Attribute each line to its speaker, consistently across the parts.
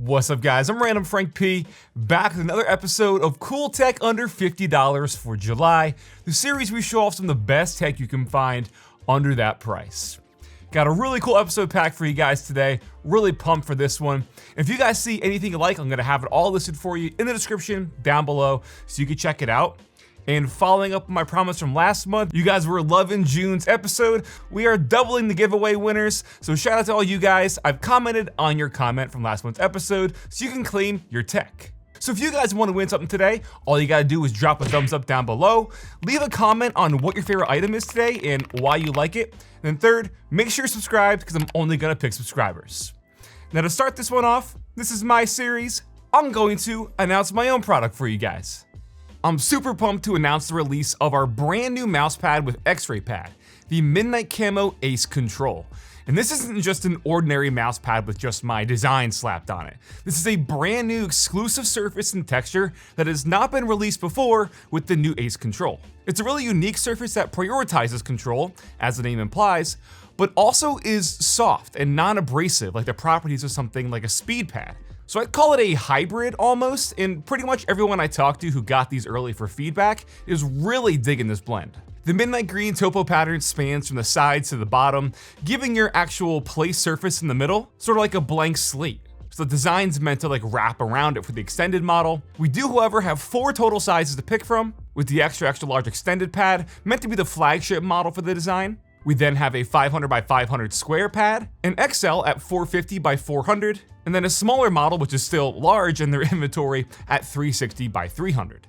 Speaker 1: What's up, guys? I'm Random Frank P, back with another episode of Cool Tech Under $50 for July, the series we show off some of the best tech you can find under that price. Got a really cool episode packed for you guys today. Really pumped for this one. If you guys see anything you like, I'm gonna have it all listed for you in the description down below so you can check it out. And following up on my promise from last month, you guys were loving June's episode. We are doubling the giveaway winners, so shout out to all you guys. I've commented on your comment from last month's episode, so you can claim your tech. So if you guys want to win something today, all you gotta do is drop a thumbs up down below, leave a comment on what your favorite item is today and why you like it. And then third, make sure you're subscribed because I'm only gonna pick subscribers. Now to start this one off, this is my series. I'm going to announce my own product for you guys. I'm super pumped to announce the release of our brand new mouse pad with X-ray pad, the Midnight Camo Ace Control. And this isn't just an ordinary mouse pad with just my design slapped on it. This is a brand new exclusive surface and texture that has not been released before with the new Ace Control. It's a really unique surface that prioritizes control, as the name implies, but also is soft and non-abrasive like the properties of something like a speed pad. So I'd call it a hybrid almost, and pretty much everyone I talked to who got these early for feedback is really digging this blend. The midnight green topo pattern spans from the sides to the bottom, giving your actual play surface in the middle sort of like a blank slate. So the design's meant to like wrap around it for the extended model. We do, however, have 4 total sizes to pick from, with the extra large extended pad meant to be the flagship model for the design. We then have a 500 by 500 square pad, an XL at 450 by 400, and then a smaller model which is still large in their inventory at 360 by 300.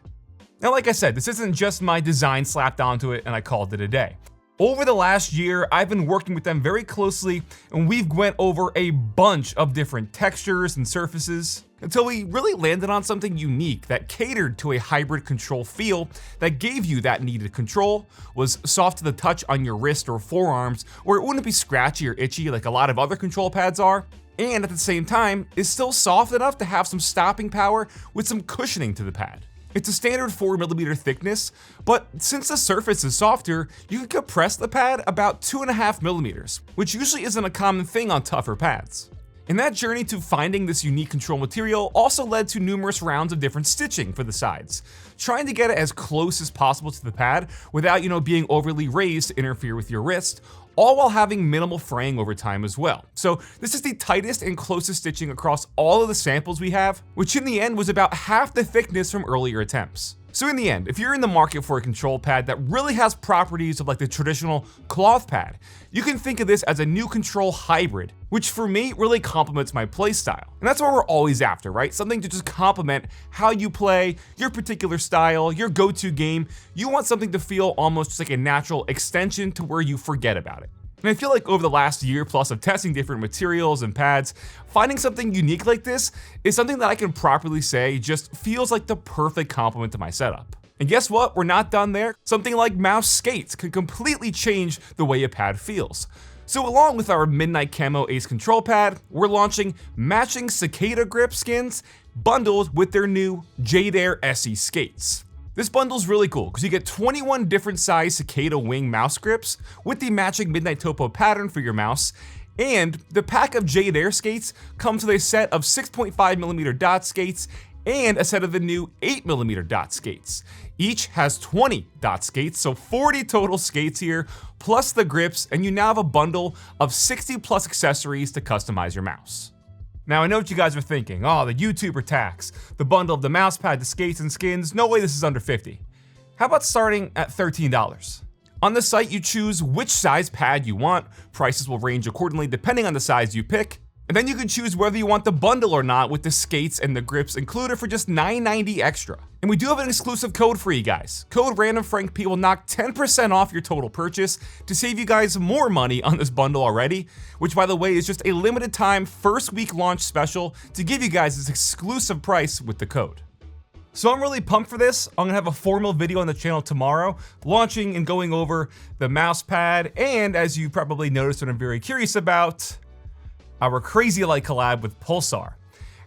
Speaker 1: Now, like I said, this isn't just my design slapped onto it and I called it a day. Over the last year, I've been working with them very closely and we've went over a bunch of different textures and surfaces until we really landed on something unique that catered to a hybrid control feel that gave you that needed control, was soft to the touch on your wrist or forearms, where it wouldn't be scratchy or itchy like a lot of other control pads are, and at the same time is still soft enough to have some stopping power with some cushioning to the pad. It's a standard 4mm thickness, but since the surface is softer, you can compress the pad about 2.5mm, which usually isn't a common thing on tougher pads. And that journey to finding this unique control material also led to numerous rounds of different stitching for the sides, trying to get it as close as possible to the pad without, being overly raised to interfere with your wrist, all while having minimal fraying over time as well. So this is the tightest and closest stitching across all of the samples we have, which in the end was about half the thickness from earlier attempts. So in the end, if you're in the market for a control pad that really has properties of like the traditional cloth pad, you can think of this as a new control hybrid, which for me really complements my play style. And that's what we're always after, right? Something to just complement how you play, your particular style, your go-to game. You want something to feel almost just like a natural extension to where you forget about it. And I feel like over the last year plus of testing different materials and pads, finding something unique like this is something that I can properly say just feels like the perfect complement to my setup. And guess what? We're not done there. Something like mouse skates can completely change the way a pad feels. So along with our Midnight Camo Ace Control Pad, we're launching matching cicada grip skins bundled with their new Jade Air SE skates. This bundle's really cool because you get 21 different size cicada wing mouse grips with the matching Midnight Topo pattern for your mouse, and the pack of Jade Air skates comes with a set of 6.5mm dot skates and a set of the new 8mm dot skates. Each has 20 dot skates, so 40 total skates here, plus the grips, and you now have a bundle of 60 plus accessories to customize your mouse. Now I know what you guys are thinking, oh, the YouTuber tax, the bundle of the mouse pad, the skates and skins, no way this is under 50. How about starting at $13? On the site you choose which size pad you want, prices will range accordingly depending on the size you pick, and then you can choose whether you want the bundle or not with the skates and the grips included for just $9.90 extra. And we do have an exclusive code for you guys. Code randomfrankp will knock 10% off your total purchase to save you guys more money on this bundle already, which by the way is just a limited time first week launch special to give you guys this exclusive price with the code. So I'm really pumped for this. I'm gonna have a formal video on the channel tomorrow, launching and going over the mouse pad, and as you probably noticed what I'm very curious about, our Crazy Light collab with Pulsar.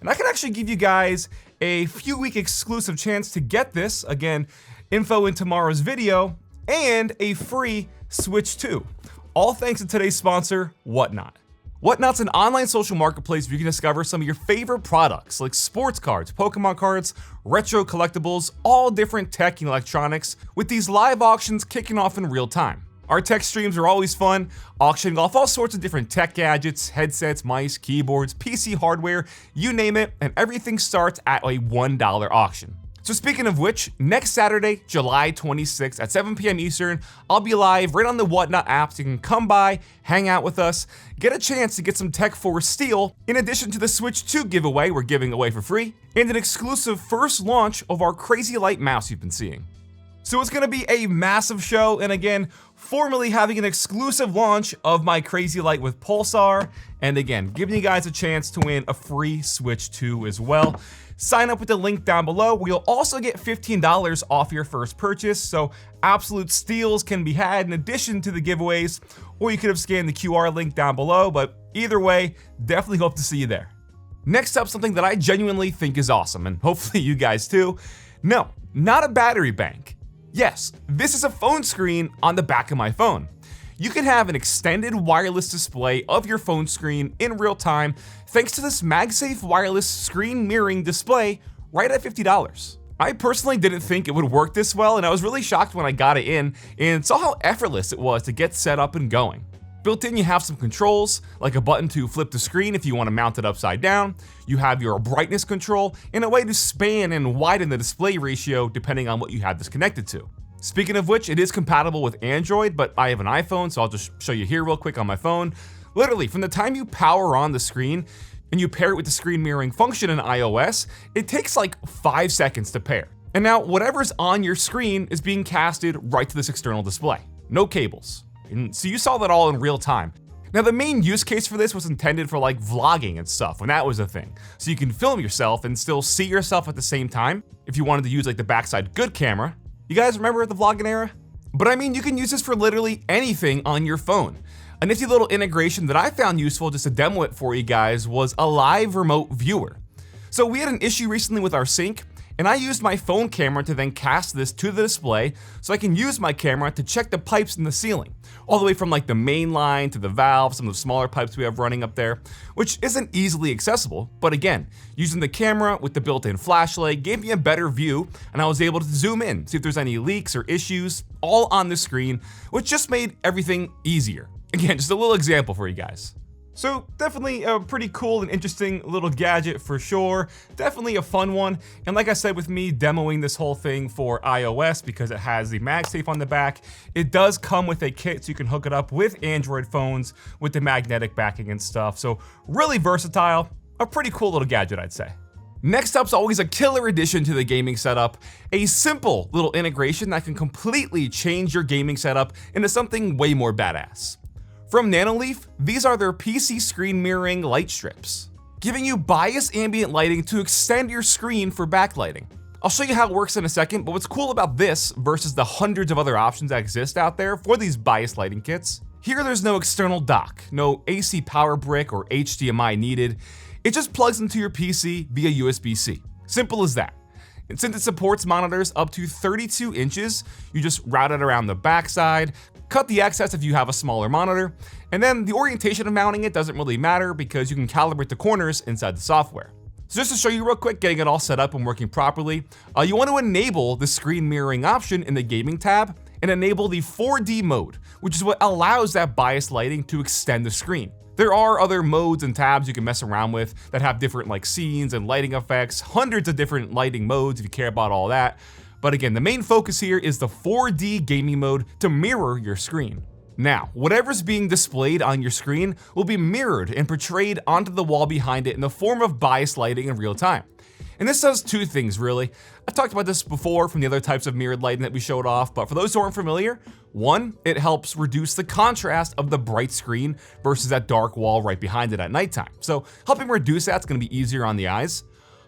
Speaker 1: And I can actually give you guys a few week exclusive chance to get this, again, info in tomorrow's video, and a free Switch 2. All thanks to today's sponsor, Whatnot. Whatnot's an online social marketplace where you can discover some of your favorite products like sports cards, Pokemon cards, retro collectibles, all different tech and electronics, with these live auctions kicking off in real time. Our tech streams are always fun, auctioning off all sorts of different tech gadgets, headsets, mice, keyboards, PC hardware, you name it, and everything starts at a $1 auction. So speaking of which, next Saturday, July 26th at 7 p.m. Eastern, I'll be live right on the Whatnot app, so you can come by, hang out with us, get a chance to get some tech for steel, in addition to the Switch 2 giveaway we're giving away for free, and an exclusive first launch of our Crazy Light mouse you've been seeing. So it's gonna be a massive show, and again, formally having an exclusive launch of my Crazy Light with Pulsar, and again, giving you guys a chance to win a free Switch 2 as well. Sign up with the link down below, where you'll also get $15 off your first purchase, so absolute steals can be had in addition to the giveaways, or you could have scanned the QR link down below, but either way, definitely hope to see you there. Next up, something that I genuinely think is awesome, and hopefully you guys too. No, not a battery bank. Yes, this is a phone screen on the back of my phone. You can have an extended wireless display of your phone screen in real time thanks to this MagSafe wireless screen mirroring display right at $50. I personally didn't think it would work this well, and I was really shocked when I got it in and saw how effortless it was to get set up and going. Built in, you have some controls, like a button to flip the screen if you want to mount it upside down. You have your brightness control and a way to span and widen the display ratio depending on what you have this connected to. Speaking of which, it is compatible with Android, but I have an iPhone, so I'll just show you here real quick on my phone. Literally, from the time you power on the screen and you pair it with the screen mirroring function in iOS, it takes like 5 seconds to pair. And now whatever's on your screen is being casted right to this external display. No cables. And so you saw that all in real time. Now the main use case for this was intended for like vlogging and stuff when that was a thing. So you can film yourself and still see yourself at the same time if you wanted to use like the backside good camera. You guys remember the vlogging era? But I mean, you can use this for literally anything on your phone. A nifty little integration that I found useful just to demo it for you guys was a live remote viewer. So we had an issue recently with our sink, and I used my phone camera to then cast this to the display so I can use my camera to check the pipes in the ceiling, all the way from like the main line to the valve, some of the smaller pipes we have running up there, which isn't easily accessible, but again, using the camera with the built-in flashlight gave me a better view, and I was able to zoom in, see if there's any leaks or issues, all on the screen, which just made everything easier. Again, just a little example for you guys. So definitely a pretty cool and interesting little gadget for sure. Definitely a fun one. And like I said, with me demoing this whole thing for iOS because it has the MagSafe on the back, it does come with a kit so you can hook it up with Android phones with the magnetic backing and stuff. So really versatile, a pretty cool little gadget, I'd say. Next up's always a killer addition to the gaming setup, a simple little integration that can completely change your gaming setup into something way more badass. From Nanoleaf, these are their PC screen mirroring light strips, giving you biased ambient lighting to extend your screen for backlighting. I'll show you how it works in a second, but what's cool about this versus the hundreds of other options that exist out there for these biased lighting kits, here there's no external dock, no AC power brick or HDMI needed. It just plugs into your PC via USB-C. Simple as that. And since it supports monitors up to 32 inches, you just route it around the backside, cut the excess if you have a smaller monitor, and then the orientation of mounting it doesn't really matter because you can calibrate the corners inside the software. So just to show you real quick, getting it all set up and working properly, you want to enable the screen mirroring option in the gaming tab and enable the 4D mode, which is what allows that biased lighting to extend the screen. There are other modes and tabs you can mess around with that have different like scenes and lighting effects, hundreds of different lighting modes if you care about all that. But again, the main focus here is the 4D gaming mode to mirror your screen. Now, whatever's being displayed on your screen will be mirrored and portrayed onto the wall behind it in the form of biased lighting in real time. And this does two things really. I've talked about this before from the other types of mirrored lighting that we showed off, but for those who aren't familiar, one, it helps reduce the contrast of the bright screen versus that dark wall right behind it at nighttime. So helping reduce that's gonna be easier on the eyes.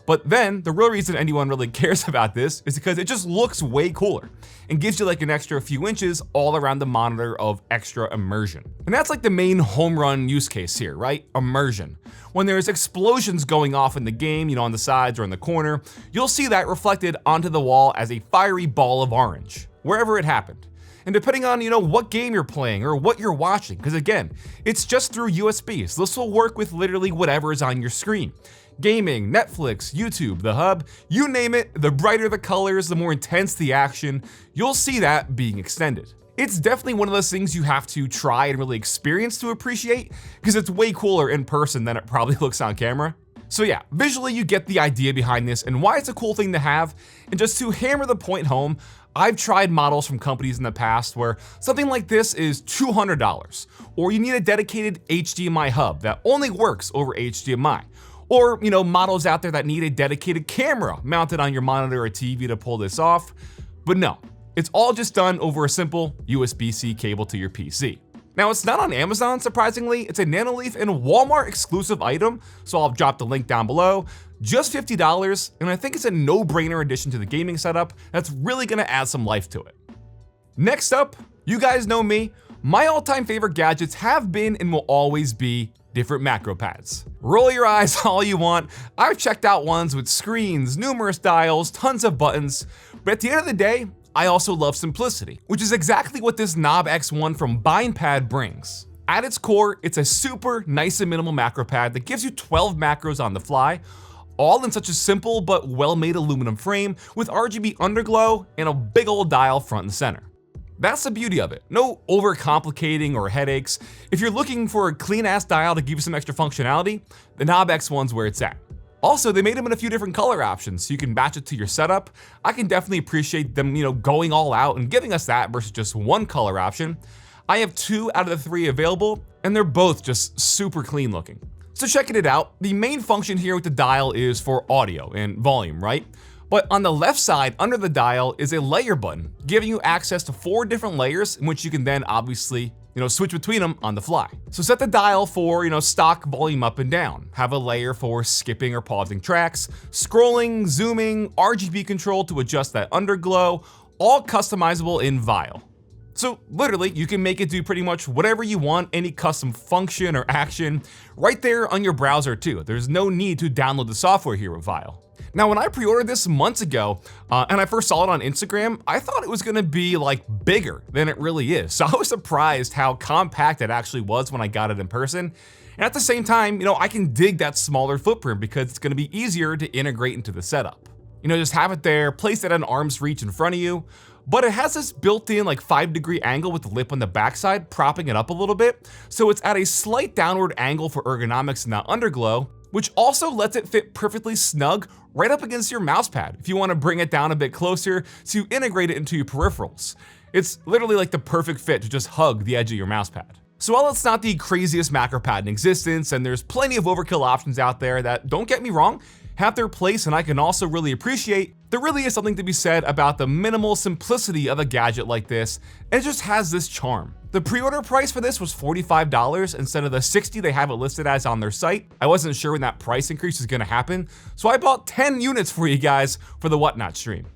Speaker 1: But then the real reason anyone really cares about this is because it just looks way cooler and gives you like an extra few inches all around the monitor of extra immersion. And that's like the main home run use case here, right? Immersion. When there's explosions going off in the game, on the sides or in the corner, you'll see that reflected onto the wall as a fiery ball of orange, wherever it happened. and depending on, what game you're playing or what you're watching, because again, it's just through USB, so this will work with literally whatever is on your screen. Gaming, Netflix, YouTube, the hub, you name it, the brighter the colors, the more intense the action, you'll see that being extended. It's definitely one of those things you have to try and really experience to appreciate, because it's way cooler in person than it probably looks on camera. So yeah, visually you get the idea behind this and why it's a cool thing to have, and just to hammer the point home, I've tried models from companies in the past where something like this is $200, or you need a dedicated HDMI hub that only works over HDMI, or models out there that need a dedicated camera mounted on your monitor or TV to pull this off, but no, it's all just done over a simple USB-C cable to your PC. Now, it's not on Amazon, surprisingly. It's a Nanoleaf and Walmart exclusive item, so I'll drop the link down below. Just $50, and I think it's a no-brainer addition to the gaming setup that's really gonna add some life to it. Next up, you guys know me. My all-time favorite gadgets have been and will always be different macro pads. Roll your eyes all you want. I've checked out ones with screens, numerous dials, tons of buttons, but at the end of the day, I also love simplicity, which is exactly what this KnobX1 from Binepad brings. At its core, it's a super nice and minimal macro pad that gives you 12 macros on the fly, all in such a simple but well-made aluminum frame with RGB underglow and a big old dial front and center. That's the beauty of it. No overcomplicating or headaches. If you're looking for a clean-ass dial to give you some extra functionality, the KnobX1's where it's at. Also, they made them in a few different color options, so you can match it to your setup. I can definitely appreciate them, going all out and giving us that versus just one color option. I have 2 out of the 3 available, and they're both just super clean looking. So checking it out, the main function here with the dial is for audio and volume, right? But on the left side under the dial is a layer button, giving you access to 4 different layers in which you can then obviously switch between them on the fly. So set the dial for, stock volume up and down. Have a layer for skipping or pausing tracks, scrolling, zooming, RGB control to adjust that underglow, all customizable in Vial. So literally, you can make it do pretty much whatever you want, any custom function or action, right there on your browser too. There's no need to download the software here with Vial. Now, when I pre-ordered this months ago, and I first saw it on Instagram, I thought it was gonna be like bigger than it really is. So I was surprised how compact it actually was when I got it in person. And at the same time, I can dig that smaller footprint because it's gonna be easier to integrate into the setup. Just have it there, place it at an arm's reach in front of you. But it has this built-in 5-degree angle with the lip on the backside, propping it up a little bit. So it's at a slight downward angle for ergonomics and that underglow, which also lets it fit perfectly snug right up against your mouse pad if you want to bring it down a bit closer to integrate it into your peripherals. It's literally like the perfect fit to just hug the edge of your mouse pad. So while it's not the craziest macro pad in existence, and there's plenty of overkill options out there that, don't get me wrong, have their place and I can also really appreciate, there really is something to be said about the minimal simplicity of a gadget like this, and it just has this charm. The pre-order price for this was $45 instead of the $60 they have it listed as on their site. I wasn't sure when that price increase was gonna happen, so I bought 10 units for you guys for the Whatnot stream.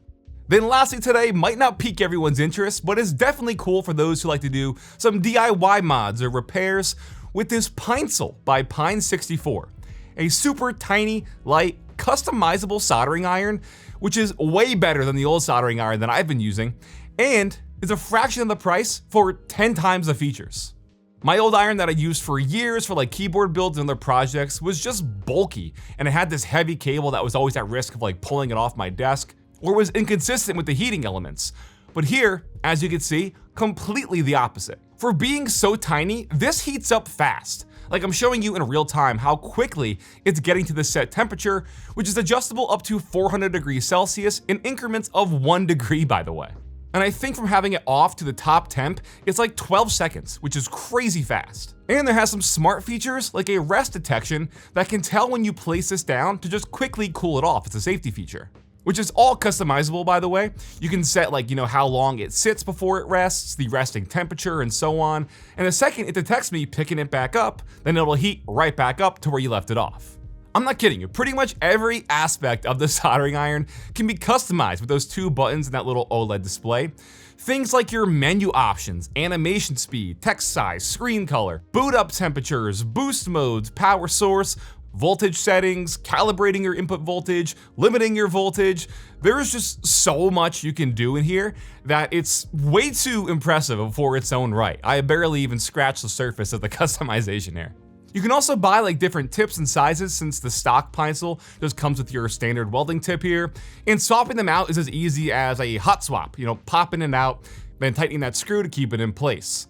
Speaker 1: Then lastly today might not pique everyone's interest, but is definitely cool for those who like to do some DIY mods or repairs with this Pinecil by Pine64. A super tiny, light, customizable soldering iron, which is way better than the old soldering iron that I've been using, and is a fraction of the price for 10 times the features. My old iron that I used for years for keyboard builds and other projects was just bulky, and it had this heavy cable that was always at risk of pulling it off my desk, or was inconsistent with the heating elements. But here, as you can see, completely the opposite. For being so tiny, this heats up fast. I'm showing you in real time how quickly it's getting to the set temperature, which is adjustable up to 400 degrees Celsius in increments of 1 degree, by the way. And I think from having it off to the top temp, it's 12 seconds, which is crazy fast. And there has some smart features like a rest detection that can tell when you place this down to just quickly cool it off. It's a safety feature, which is all customizable, by the way. You can set how long it sits before it rests, the resting temperature, and so on. And the second it detects me picking it back up, then it'll heat right back up to where you left it off. I'm not kidding you, pretty much every aspect of the soldering iron can be customized with those 2 buttons and that little OLED display. Things like your menu options, animation speed, text size, screen color, boot up temperatures, boost modes, power source, voltage settings, calibrating your input voltage, limiting your voltage. There's just so much you can do in here that it's way too impressive for its own right. I barely even scratched the surface of the customization here. You can also buy like different tips and sizes, since the stock Pinecil just comes with your standard welding tip here, and swapping them out is as easy as a hot swap, popping it out, then tightening that screw to keep it in place.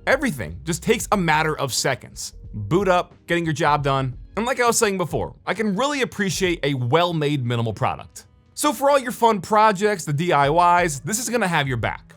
Speaker 1: Everything just takes a matter of seconds. Boot up, getting your job done, and like I was saying before, I can really appreciate a well-made minimal product. So for all your fun projects, the DIYs, this is gonna have your back.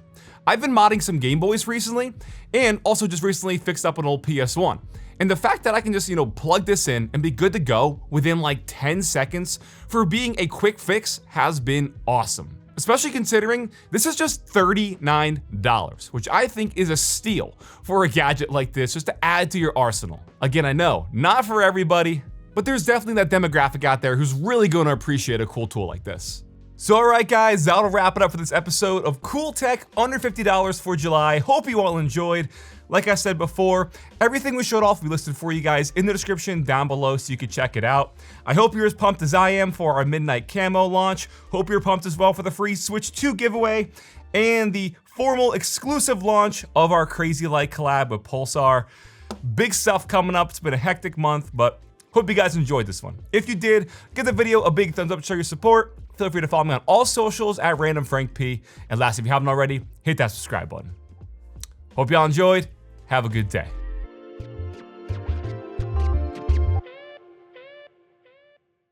Speaker 1: I've been modding some Game Boys recently, and also just recently fixed up an old PS1. And the fact that I can just, plug this in and be good to go within like 10 seconds for being a quick fix has been awesome. Especially considering this is just $39, which I think is a steal for a gadget like this just to add to your arsenal. Again, I know, not for everybody, but there's definitely that demographic out there who's really gonna appreciate a cool tool like this. So alright guys, that'll wrap it up for this episode of Cool Tech under $50 for July. Hope you all enjoyed. Like I said before, everything we showed off we listed for you guys in the description down below so you can check it out. I hope you're as pumped as I am for our midnight camo launch. Hope you're pumped as well for the free Switch 2 giveaway and the formal exclusive launch of our Crazy Light collab with Pulsar. Big stuff coming up. It's been a hectic month, but hope you guys enjoyed this one. If you did, give the video a big thumbs up to show your support. Feel free to follow me on all socials at randomfrankp. And lastly, if you haven't already, hit that subscribe button. Hope y'all enjoyed. Have a good day.